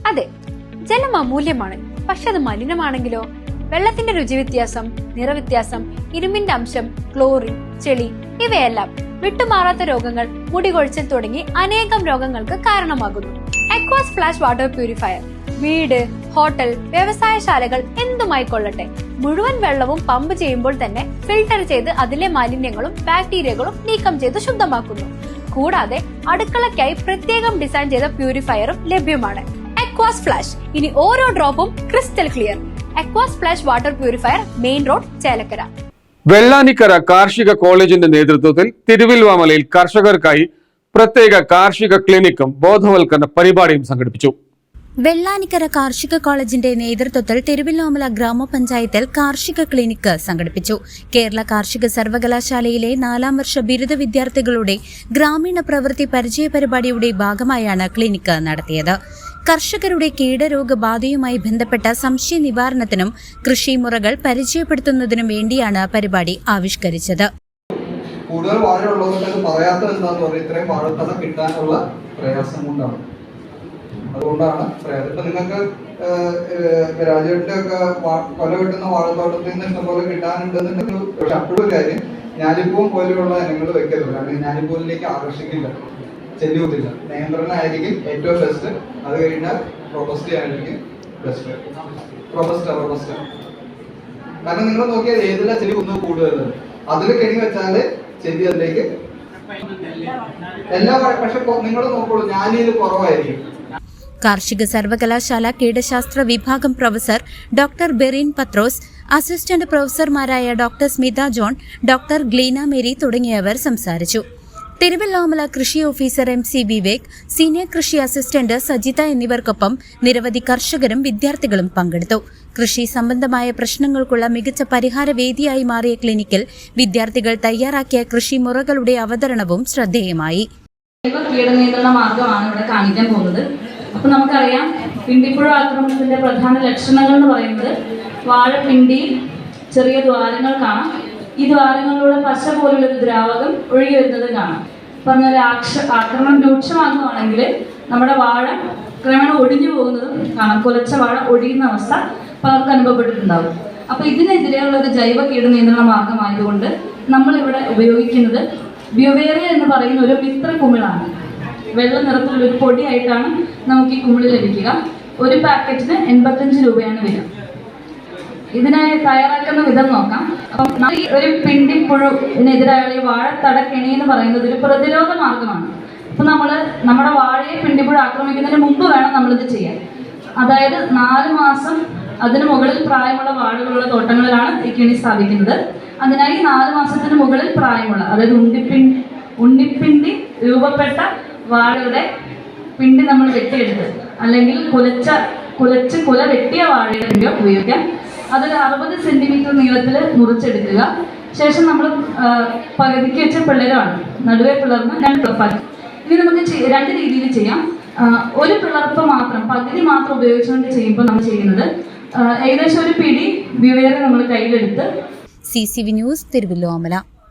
അതെ, ജലം അമൂല്യമാണ്. പക്ഷെ അത് മലിനമാണെങ്കിലോ? വെള്ളത്തിന്റെ രുചി വ്യത്യാസം, നിറവ്യത്യാസം, ഇരുമ്പിന്റെ അംശം, ക്ലോറിൻ, ചെളി ഇവയെല്ലാം വിട്ടുമാറാത്ത രോഗങ്ങൾ, മുടികൊഴിച്ചിൽ തുടങ്ങി അനേകം രോഗങ്ങൾക്ക് കാരണമാകുന്നു. അക്വാസ് ഫ്ലാഷ് വാട്ടർ പ്യൂരിഫയർ വീട്, ഹോട്ടൽ, വ്യവസായശാലകൾ എന്തുമായിക്കൊള്ളട്ടെ, മുഴുവൻ വെള്ളവും പമ്പ് ചെയ്യുമ്പോൾ തന്നെ ഫിൽട്ടർ ചെയ്ത് അതിലെ മാലിന്യങ്ങളും ബാക്ടീരിയകളും നീക്കം ചെയ്ത് ശുദ്ധമാക്കുന്നു. കൂടാതെ അടുക്കളയ്ക്കായി പ്രത്യേകം ഡിസൈൻ ചെയ്ത പ്യൂരിഫയറും ലഭ്യമാണ്. അക്വാസ് ഫ്ലാഷ്, ഇനി ഓരോ ഡ്രോപ്പും crystal clear. Aquas flash water purifier, main road, Chelakkara. Vellanikkara കാർഷിക കോളേജിന്റെ നേതൃത്വത്തിൽ തിരുവില്വാമലയിൽ കർഷകർക്കായി പ്രത്യേക കാർഷിക ക്ലിനിക്കും ബോധവൽക്കരണ പരിപാടിയും സംഘടിപ്പിച്ചു. വെള്ളാനിക്കര കാർഷിക കോളേജിന്റെ നേതൃത്വത്തിൽ തിരുവില്വാമല ഗ്രാമപഞ്ചായത്തിൽ കാർഷിക ക്ലിനിക്ക് സംഘടിപ്പിച്ചു. കേരള കാർഷിക സർവകലാശാലയിലെ 4ാം വർഷ ബിരുദ വിദ്യാർത്ഥികളുടെ ഗ്രാമീണ പ്രവൃത്തി പരിചയ പരിപാടിയുടെ ഭാഗമായാണ് ക്ലിനിക്ക് നടത്തിയത്. കർഷകരുടെ കീടരോഗബാധയുമായി ബന്ധപ്പെട്ട സംശയ നിവാരണത്തിനും കൃഷിമുറകൾ പരിചയപ്പെടുത്തുന്നതിനും വേണ്ടിയാണ് പരിപാടി ആവിഷ്കരിച്ചത്. കൂടുതൽ വാഴ ഉള്ളതുകൊണ്ട് പറയാത്തത് എന്താന്ന് പറഞ്ഞാൽ ഇത്രയും വാഴത്തട കിട്ടാനുള്ള പ്രയാസം കൊണ്ടാണ്. അതുകൊണ്ടാണ് ഇപ്പൊ നിങ്ങൾക്ക് രാജേട്ടിന്റെ ഒക്കെ കൊല കിട്ടുന്ന വാഴത്തോട്ടത്തിൽ നിന്ന് ഇഷ്ടംപോലെ കിട്ടാനുണ്ടെന്നുണ്ടെങ്കിൽ, പക്ഷെ അപ്പോഴും കാര്യം ഞാലിപ്പൂവും പോലെയുള്ള ഇനങ്ങൾ വെക്കരുത്. കാരണം ഞാലിപ്പൂവിലേക്ക് ആകർഷിക്കില്ല, ചെല്ലുകൂത്തില്ല. നിയന്ത്രണമായിരിക്കും ഏറ്റവും ബെസ്റ്റ്. അത് കഴിഞ്ഞാൽ റോബസ്റ്റ ആയിരിക്കും ബെസ്റ്റ്. റോബസ്റ്റ കാരണം നിങ്ങൾ നോക്കിയാൽ ഏതിലാ ചെല്ലി കുന്നു കൂടുതൽ, അതിൽ കെണി വെച്ചാല് ചെല്ലി അതിലേക്ക് എല്ലാ. പക്ഷെ നിങ്ങൾ നോക്കോളൂ, ഞാനിത് കുറവായിരിക്കും. കാർഷിക സർവകലാശാല കീടശാസ്ത്ര വിഭാഗം professor doctor Berin Pathrose, assistant പ്രൊഫസർമാരായ doctor Smitha John, doctor Gleena Mary തുടങ്ങിയവർ സംസാരിച്ചു. തിരുവല്ലോമല കൃഷി ഓഫീസർ MC വിവേക്, സീനിയർ കൃഷി അസിസ്റ്റന്റ് സജിത എന്നിവർക്കൊപ്പം നിരവധി കർഷകരും വിദ്യാർത്ഥികളും പങ്കെടുത്തു. കൃഷി സംബന്ധമായ പ്രശ്നങ്ങൾക്കുള്ള മികച്ച പരിഹാര വേദിയായി മാറിയ ക്ലിനിക്കിൽ വിദ്യാർത്ഥികൾ തയ്യാറാക്കിയ കൃഷിമുറകളുടെ അവതരണവും ശ്രദ്ധേയമായി. കീടനിയന്ത്രണ മാർഗമാണ് ഇവിടെ കാണിക്കാൻ പോകുന്നത്. അപ്പൊ നമുക്കറിയാം, പിണ്ടിപ്പുഴ ആക്രമണത്തിന്റെ പ്രധാന ലക്ഷണങ്ങൾ എന്ന് പറയുന്നത് വാഴപ്പിണ്ടിയിൽ ചെറിയ ദ്വാരങ്ങൾ കാണാം. ഈ ദ്വാരങ്ങളിലൂടെ പശ പോലുള്ള ദ്രാവകം ഒഴുകി വരുന്നത് കാണാം. പറഞ്ഞാൽ ആക്രമണം രൂക്ഷമാകുകയാണെങ്കിൽ നമ്മുടെ വാഴ ക്രമേണ ഒടിഞ്ഞു പോകുന്നതും കാണാം. കുലച്ച വാഴ ഒടിയുന്ന അവസ്ഥ പലർക്കും അനുഭവപ്പെട്ടിട്ടുണ്ടാകും. അപ്പൊ ഇതിനെതിരെയുള്ള ഒരു ജൈവ കീടനിയന്ത്രണ മാർഗമായതുകൊണ്ട് നമ്മളിവിടെ ഉപയോഗിക്കുന്നത് ബ്യുവേറിയ എന്ന് പറയുന്ന ഒരു മിത്ര കുമിളാണ്. വെള്ള നിറത്തിലുള്ള ഒരു പൊടിയായിട്ടാണ് നമുക്ക് ഈ കുമിള് ലഭിക്കുക. ഒരു പാക്കറ്റിന് 85 രൂപയാണ് വില. ഇതിനായി തയ്യാറാക്കുന്ന വിധം നോക്കാം. അപ്പം ഈ ഒരു പിണ്ടിപ്പുഴുവിനെതിരായുള്ള ഈ വാഴത്തടക്കെണി എന്ന് പറയുന്നത് ഒരു പ്രതിരോധ മാർഗമാണ്. അപ്പൊ നമ്മുടെ വാഴയെ പിണ്ടിപ്പുഴ ആക്രമിക്കുന്നതിന് മുമ്പ് വേണം നമ്മളിത് ചെയ്യാൻ. അതായത് 4 മാസം അതിന് മുകളിൽ പ്രായമുള്ള വാഴകളുള്ള തോട്ടങ്ങളിലാണ് ഈ കെണി സ്ഥാപിക്കുന്നത്. അതിനായി 4 മാസത്തിന് മുകളിൽ പ്രായമുള്ള, അതായത് ഉണ്ണിപ്പിണ്ടി രൂപപ്പെട്ട വാഴയുടെ പിണ്ടി നമ്മൾ വെട്ടിയെടുത്ത്, അല്ലെങ്കിൽ കുലച്ച് കുല വെട്ടിയ വാഴയുടെ പിണ്ടി ഉപയോഗിക്കാം. അതൊരു 60 സെന്റിമീറ്റർ നീളത്തിൽ മുറിച്ചെടുക്കുക. ശേഷം നമ്മൾ പകുതിക്ക് വെച്ച പിള്ളേരാണ്, നടുവെ പിളർന്ന് 2 പിളർപ്പാക്കി. ഇനി നമുക്ക് 2 രീതിയിൽ ചെയ്യാം. ഒരു പിളർപ്പ് മാത്രം, പകുതി മാത്രം ഉപയോഗിച്ചുകൊണ്ട് ചെയ്യുമ്പോൾ നമ്മൾ ചെയ്യുന്നത് ഏകദേശം ഒരു പിടി ബ്യുവേറിയ നമ്മൾ കയ്യിലെടുത്ത്. CCV news, Thiruvilwamala.